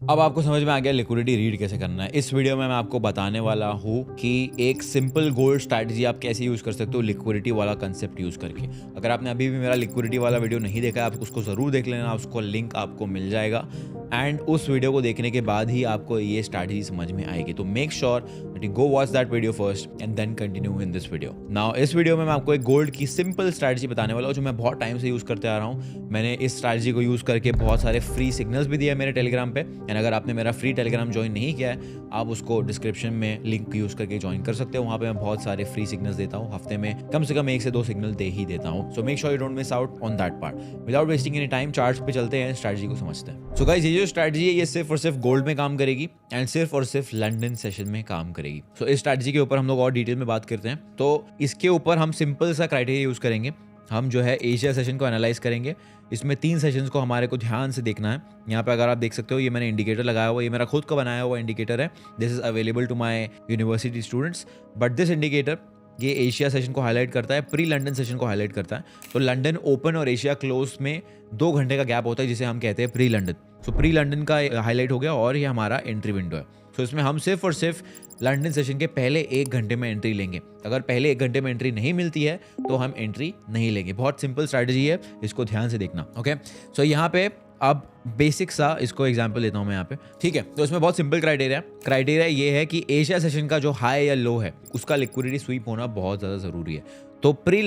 अब आपको समझ में आ गया लिक्विडिटी रीड कैसे करना है। इस वीडियो में मैं आपको बताने वाला हूँ कि एक सिंपल गोल्ड स्ट्रैटेजी आप कैसे यूज़ कर सकते हो लिक्विडिटी वाला कंसेप्ट यूज़ करके। अगर आपने अभी भी मेरा लिक्विडिटी वाला वीडियो नहीं देखा है, आप उसको ज़रूर देख लेना, उसको लिंक आपको मिल जाएगा एंड उस वीडियो को देखने के बाद ही आपको ये स्ट्रैटेजी समझ में आएगी। तो make sure that you go watch that video first and then continue in this video. Now इस वीडियो में मैं आपको एक गोल्ड की सिंपल स्ट्रैटेजी बताने वाला हूँ जो मैं बहुत टाइम से यूज़ करते आ रहा हूँ। मैंने इस स्ट्रैटेजी को यूज़ करके बहुत सारे फ्री सिग्नल्स भी दिए हैं मेरे टेलीग्राम पे एंड अगर आपने मेरा फ्री टेलीग्राम ज्वाइन नहीं किया है, आप उसको डिस्क्रिप्शन में लिंक यूज़ करके ज्वाइन कर सकते हो। वहाँ पे मैं बहुत सारे फ्री सिग्नल्स देता हूँ, हफ्ते में कम से कम 1 से 2 सिग्नल दे ही देता हूँ। So make sure you don't miss out on that part. Without wasting any time charts पे चलते हैं, स्ट्रैटेजी को समझते हैं। सो गाइस, ये जो स्ट्रैटेजी है ये सिर्फ और सिर्फ गोल्ड में काम करेगी एंड सिर्फ और सिर्फ लंदन सेशन में काम करेगी। सो इस स्ट्रैटेजी के ऊपर हम लोग और डिटेल में बात करते हैं। तो इसके ऊपर हम सिंपल सा क्राइटेरिया यूज़ करेंगे। हम जो है एशिया सेशन को एनालाइज करेंगे। इसमें 3 सेशंस को हमारे को ध्यान से देखना है। यहाँ पे अगर आप देख सकते हो, ये मैंने इंडिकेटर लगाया हुआ, ये मेरा खुद का बनाया हुआ इंडिकेटर है। This is available to my university students, but this indicator ये एशिया सेशन को हाईलाइट करता है, प्री लंदन सेशन को हाईलाइट करता है। तो लंदन ओपन और एशिया क्लोज में 2 घंटे का गैप होता है जिसे हम कहते हैं प्री लंदन। सो प्री लंदन का हाईलाइट हो गया और ये हमारा एंट्री विंडो है। सो इसमें हम सिर्फ और सिर्फ लंदन सेशन के पहले 1 घंटे में एंट्री लेंगे। अगर पहले 1 घंटे में एंट्री नहीं मिलती है तो हम एंट्री नहीं लेंगे। बहुत सिंपल स्ट्रैटेजी है, इसको ध्यान से देखना। ओके, सो यहाँ पे अब बेसिक सा इसको एग्जांपल लेता हूँ मैं यहाँ पे, ठीक है। तो इसमें बहुत सिंपल क्राइटेरिया ये है कि एशिया सेशन का जो हाई या लो है उसका लिक्विडिटी स्वीप होना बहुत ज़्यादा ज़रूरी है। तो प्री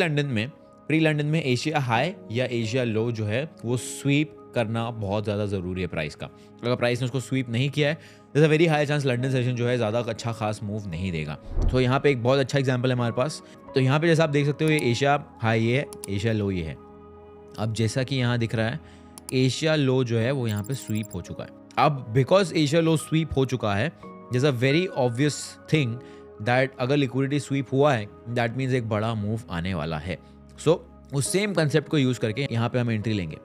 लंदन में एशिया हाई या एशिया लो जो है वो स्वीप करना बहुत ज़्यादा ज़रूरी है प्राइस का। अगर प्राइस ने उसको स्वीप नहीं किया है, there a very high chance London session जो है ज़्यादा अच्छा खास मूव नहीं देगा। तो यहाँ पे एक बहुत अच्छा एग्जांपल है हमारे पास। तो यहाँ पे जैसा आप देख सकते हो, ये एशिया हाई ये है, एशिया लो ये है। अब जैसा कि यहाँ दिख रहा है, एशिया लो जो है वो यहाँ पे स्वीप हो चुका है। अब बिकॉज एशिया लो स्वीप हो चुका है, this a very obvious thing that अगर लिक्विडिटी स्वीप हुआ है दैट मीन्स एक बड़ा मूव आने वाला है। सो उस सेम कंसेप्ट को यूज़ करके यहाँ पे हम एंट्री लेंगे।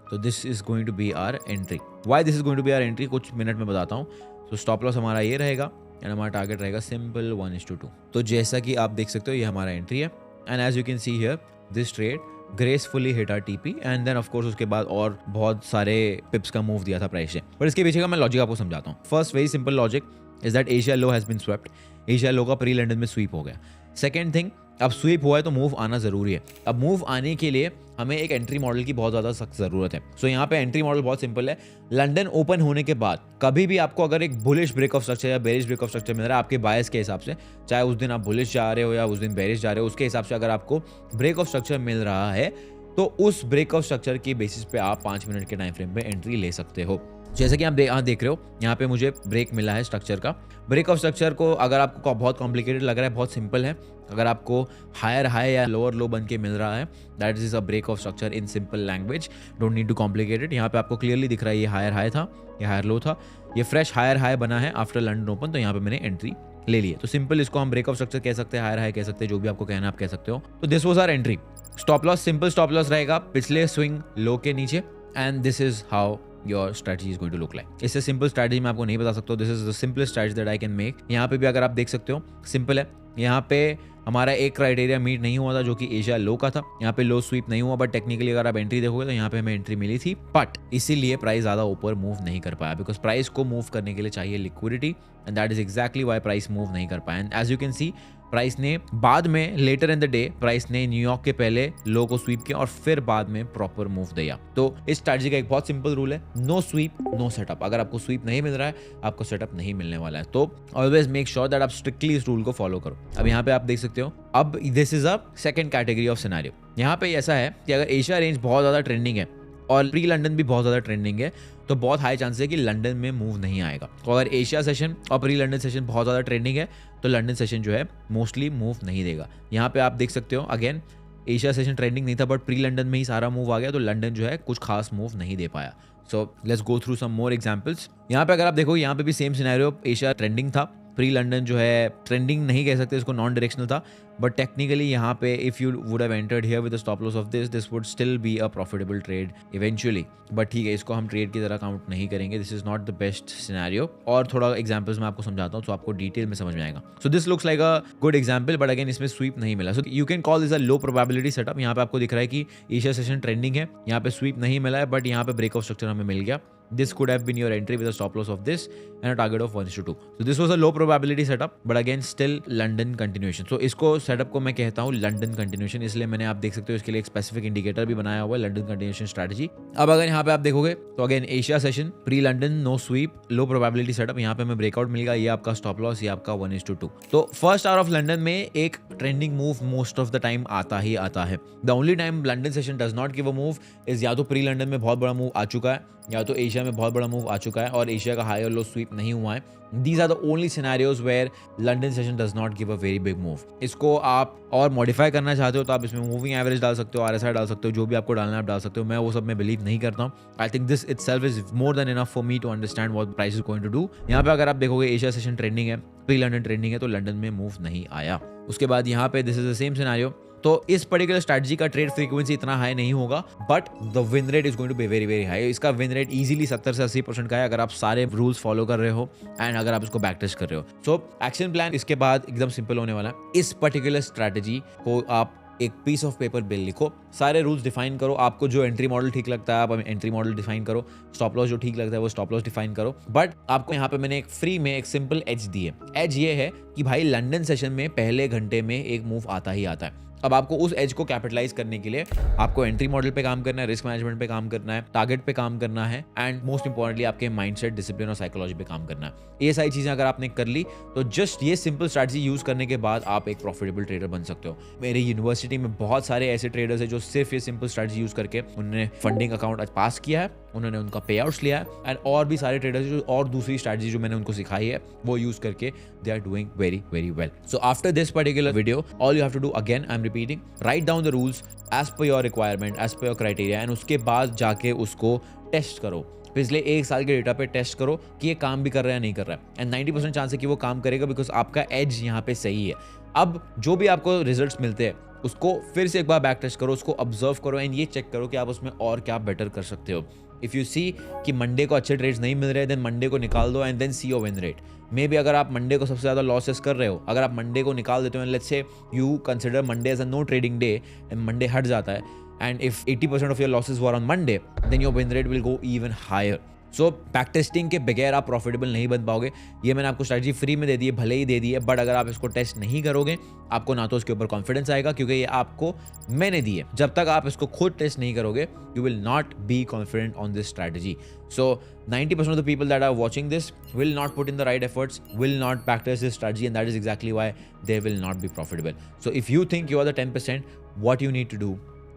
तो this is going to be our entry. Why this is going to be our entry कुछ मिनट में बताता हूँ। तो स्टॉप लॉस हमारा ये रहेगा एंड हमारा टारगेट रहेगा सिंपल 1:2। तो जैसा कि आप देख सकते हो ये हमारा एंट्री है and as you can see here this trade gracefully hit our TP and then of course उसके बाद और बहुत सारे पिप्स का मूव दिया था प्राइस से। पर इसके पीछे का मैं लॉजिक आपको समझाता हूँ। First very simple logic is that Asia low has been swept. Asia low का प्री लंदन में स्वीप हो गया। सेकेंड थिंग, अब स्वीप हुआ है तो मूव आना जरूरी है। अब मूव आने के लिए हमें एक एंट्री मॉडल की बहुत ज़्यादा सख्त ज़रूरत है। सो यहाँ पे एंट्री मॉडल बहुत सिंपल है। लंदन ओपन होने के बाद कभी भी आपको अगर एक बुलिश ब्रेक ऑफ स्ट्रक्चर या बेरिश ब्रेक ऑफ स्ट्रक्चर मिल रहा है आपके बायस के हिसाब से, चाहे उस दिन आप बुलिश जा रहे हो या उस दिन बेरिश जा रहे हो, उसके हिसाब से अगर आपको ब्रेक ऑफ स्ट्रक्चर मिल रहा है तो उस ब्रेक ऑफ स्ट्रक्चर की बेसिस पे आप 5 मिनट के टाइम फ्रेम पे एंट्री ले सकते हो। जैसे कि आप यहाँ देख रहे हो, यहाँ पे मुझे ब्रेक मिला है स्ट्रक्चर का। ब्रेक ऑफ स्ट्रक्चर को अगर आपको बहुत कॉम्प्लिकेटेड लग रहा है, बहुत सिंपल है। अगर आपको हायर हाई या लोअर लो बन के मिल रहा है, that is a break of structure in simple language, don't need to complicated. यहाँ पे आपको क्लियरली दिख रहा है ये हायर हाई था, ये हायर लो था, ये फ्रेश हायर हाई बना है आफ्टर लंदन ओपन। तो यहाँ पे मैंने एंट्री ले ली है। तो सिंपल इसको हम ब्रेक ऑफ स्ट्रक्चर कह सकते हैं, हायर हाई कह सकते हैं, जो भी आपको कहना है आप कह सकते हो। तो this was our entry. Stop loss simple stop loss रहेगा पिछले स्विंग लो के नीचे and this is how your strategy is going to look like. इससे सिंपल स्ट्रैटेजी मैं आपको नहीं बता सकता। This is the simplest strategy that I can make. यहाँ पे भी अगर आप देख सकते हो सिंपल है। यहाँ पे हमारा एक क्राइटेरिया मीट नहीं हुआ था जो कि एशिया लो का था। यहाँ पे लो स्वीप नहीं हुआ, बट टेक्निकली अगर आप एंट्री देखोगे तो यहाँ पे हमें एंट्री मिली थी, बट इसीलिए प्राइस ज्यादा ऊपर मूव नहीं कर पाया बिकॉज प्राइस को मूव करने के लिए चाहिए liquidity and that is exactly why price move नहीं कर पाया। And as you can see price ने बाद में later in the day price ने न्यूयॉर्क के पहले लो को स्वीप किया और फिर बाद में प्रॉपर मूव दिया। तो इस स्ट्रैटेजी का एक बहुत सिंपल रूल है, नो स्वीप नो सेटअप। अगर आपको स्वीप नहीं मिल रहा है आपको सेटअप नहीं मिलने वाला है। तो ऑलवेज मेक श्योर दैट आप स्ट्रिक्टली इस रूल को फॉलो करो। अब यहाँ पे आप देख सकते हो, अब this is a second category of scenario. यहाँ पे ऐसा है कि अगर एशिया रेंज बहुत ज्यादा ट्रेंडिंग है और प्री लंदन भी बहुत ज़्यादा ट्रेंडिंग है तो बहुत हाई चांस है कि लंदन में मूव नहीं आएगा। तो अगर एशिया सेशन और प्री लंदन सेशन बहुत ज़्यादा ट्रेंडिंग है तो लंदन सेशन जो है मोस्टली मूव नहीं देगा। यहाँ पे आप देख सकते हो अगेन एशिया सेशन ट्रेंडिंग नहीं था बट प्री लंदन में ही सारा मूव आ गया, तो लंदन जो है कुछ खास मूव नहीं दे पाया। So let's go through some more examples. यहाँ पे अगर आप देखो यहाँ पे भी सेम सिनेरियो, एशिया ट्रेंडिंग था, प्री लंदन जो है ट्रेंडिंग नहीं कह सकते इसको, नॉन डायरेक्शनल था, बट टेक्निकली यहाँ पे if you would have entered here with the stop loss of this would still be a profitable trade eventually. But ठीक है, इसको हम ट्रेड की तरह काउंट नहीं करेंगे, this is not the best scenario. और थोड़ा एग्जांपल्स मैं आपको समझाता हूँ तो आपको डिटेल में समझ में आएगा। So this looks like a good example but again इसमें स्वीप नहीं मिला। So you can call this a low probability setup. यहाँ पे आपको दिख रहा है कि एशिया सेशन ट्रेंडिंग है, यहाँ पे स्वीप नहीं मिला है बट यहाँ पे ब्रेक ऑफ स्ट्रक्चर हमें मिल गया this could have been your entry with a stop loss of this and a target of 1:2. So this was a low probability setup, but again still London continuation. So इसको setup को मैं कहता हूँ London continuation, इसलिए मैंने आप देख सकते हो इसके लिए एक स्पेसिफिक इंडिकेटर भी बनाया हुआ है, London continuation strategy. अब अगर यहाँ पे आप देखोगे तो again Asia session pre London no sweep low probability setup, यहाँ पे हमें ब्रेकआउट मिलेगा, ये आपका स्टॉप लॉस, ये आपका 1:2. तो फर्स्ट आवर ऑफ लंडन में एक trending move most of the time आता ही आता है. The only time London session does not give a move is या तो प्री लंडन में बहुत बड़ा मूव आ चुका है या तो एशिया में बहुत बड़ा मूव आ चुका है और एशिया का हाई और लो स्वीप नहीं हुआ है. These are the only scenarios where London session does not give a very big move. इसको आप और मॉडिफाई करना चाहते हो तो आप इसमें मूविंग एवरेज डाल सकते हो, RSI डाल सकते हो, जो भी आपको डालना है आप डाल सकते हो. मैं वो सब में बिलीव नहीं करता हूँ. I think this itself is more than enough for me to understand what price is going to do. यहाँ पे अगर आप देखोगे एशिया सेशन ट्रेंडिंग है, प्री लंडन ट्रेंडिंग है, तो लंदन में मूव नहीं आया. उसके बाद यहाँ पे this is the same scenario. तो इस पर्टिकुलर स्ट्रैटेजी का ट्रेड फ्रीक्वेंसी इतना हाई नहीं होगा, but the win rate is going to be very very high. इसका विन रेट इजीली 70 से 80% का है अगर आप सारे रूल्स फॉलो कर रहे हो एंड अगर आप इसको बैक टेस्ट कर रहे हो. सो एक्शन प्लान इसके बाद एकदम सिंपल होने वाला है. इस पर्टिकुलर स्ट्रैटेजी को आप एक पीस ऑफ पेपर बिल लिखो, सारे रूल्स डिफाइन करो, आपको जो एंट्री मॉडल ठीक लगता है आप एंट्री मॉडल डिफाइन करो, स्टॉप लॉस जो ठीक लगता है वो स्टॉप लॉस डिफाइन करो. बट आपको यहाँ पे मैंने एक फ्री में एक सिंपल एज दी है. एज ये है कि भाई लंदन सेशन में पहले घंटे में एक मूव आता ही आता है. अब आपको उस एज को कैपिटलाइज करने के लिए आपको एंट्री मॉडल पे काम करना है, रिस्क मैनेजमेंट पे काम करना है, टारगेट पे काम करना है एंड मोस्ट इंपॉर्टेंटली आपके माइंडसेट, डिसिप्लिन और साइकोलॉजी पे काम करना है. ये सारी चीजें अगर आपने कर ली तो जस्ट ये सिंपल स्ट्रैटेजी यूज करने के बाद आप एक प्रॉफिटेबल ट्रेडर बन सकते हो. मेरे यूनिवर्सिटी में बहुत सारे ऐसे ट्रेडर्स हैं जो सिर्फ ये सिंपल स्ट्रैटेजी यूज करके उन्होंने फंडिंग अकाउंट पास किया है, उन्होंने उनका पे आउट्स लिया है एंड और भी सारे ट्रेडर्स जो और दूसरी स्ट्रैटेजी जो मैंने उनको सिखाई है वो यूज करके they are doing very very well. So after this particular video all you have to do, again I am repeating, write down the rules as per your requirement, as per your criteria and उसके बाद जाके उसको test करो. पिछले एक साल के data पे टेस्ट करो कि ये काम भी कर रहा है या नहीं कर रहा है एंड 90% चांस है कि वो काम करेगा बिकॉज आपका एज यहाँ पे सही है. अब जो भी आपको रिजल्ट्स मिलते हैं उसको फिर से एक बार बैक टेस्ट करो, उसको ऑब्जर्व करो एंड ये चेक करो कि आप उसमें और क्या बेटर कर सकते हो. इफ़ यू सी कि मंडे को अच्छे ट्रेड्स नहीं मिल रहे देन मंडे को निकाल दो and then see your win rate. Maybe अगर आप मंडे को सबसे ज़्यादा लॉसेस कर रहे हो, अगर आप मंडे को निकाल देते हो and let's say you consider Monday as a no trading day and Monday हट जाता है and if 80% of your losses were on Monday then your win rate will go even higher. So back testing के बगैर आप profitable नहीं बन पाओगे. ये मैंने आपको स्ट्रैटेजी फ्री में दे दी है, भले ही दे दी है, बट अगर आप इसको टेस्ट नहीं करोगे आपको ना तो उसके ऊपर कॉन्फिडेंस आएगा क्योंकि ये आपको मैंने दी है. जब तक आप इसको खुद टेस्ट नहीं करोगे you will not be confident on this strategy. So 90% of the people that are watching this will not put in the right efforts, will not practice this strategy and that is exactly why they will not be profitable. So if you think you are the 10%, what you need to do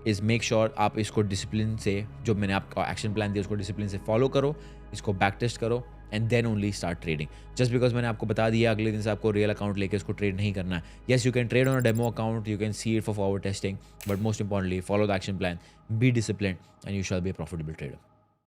is make sure आप इसको discipline से, जो मैंने आपका action plan दिया उसको discipline से follow करो, इसको बैक टेस्ट करो and then only start trading. Just because मैंने आपको बता दिया अगले दिन से आपको रियल अकाउंट लेके इसको ट्रेड नहीं करना है. Yes you can trade on a demo account, you can see it for forward testing, but most importantly follow the action plan, be discipline and you shall be a profitable trader.